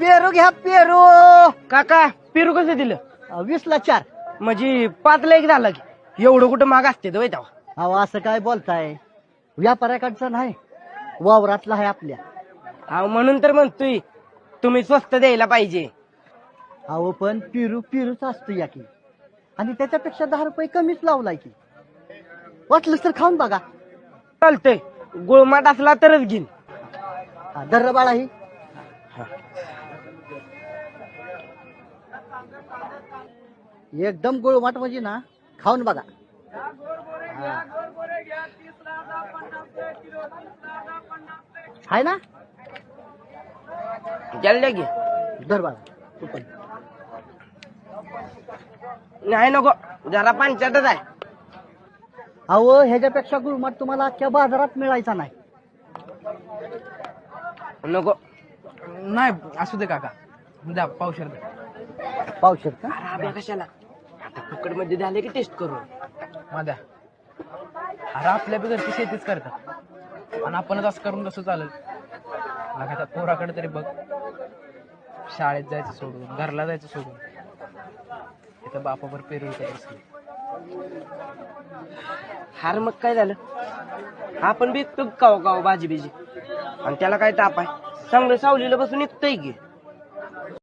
पेरू घ्या पेरू. काका पेरू कसं दिलं? 20ला 4. म्हणजे 5ला 1 झालं की एवढं कुठं महाग असते तो तेव्हा. अहो असं काय बोलताय, व्यापाऱ्याकडचं नाही, वावरातला आहे आपल्या. अहो म्हणून तर म्हणतोय तुम्ही स्वस्त द्यायला पाहिजे. अहो पण पेरू पेरूच असतो या की, आणि त्याच्यापेक्षा 10 रुपये कमीच लावलाय की. वाटलं तर खाऊन बघा. चालतंय, गुळमाट असला तरच घेईन. दर्र बाळा ही. एकदम गुळमाट म्हणजे ना, खाऊन बघा. आहे ना, गेल्या घे. दर बाळा तू पण. नाही नको, जरा पंचायतच आहे. अहो ह्याच्यापेक्षा गुळमाट तुम्हाला अख्ख्या बाजारात मिळायचा नाही. नको. नाही असू दे काका, द्या पावशेर द्या. पावशेर का? अरे कशाला, आता फुकट मध्ये झाले की टेस्ट करून. द्या. अरे आपल्या बी घरची शेतीच करतात आणि आपणच असं करून कसं चालेल. त्या पोराकडे तरी बघ, शाळेत जायचं सोडून, घरला जायचं सोडून, इथं बापावर पेरू बसली. हार मग काय झालं, आपण बी काव काव भाजी बिजी, आणि त्याला काय ताप आहे. चांगलं सावलीला बसून निघतंय की.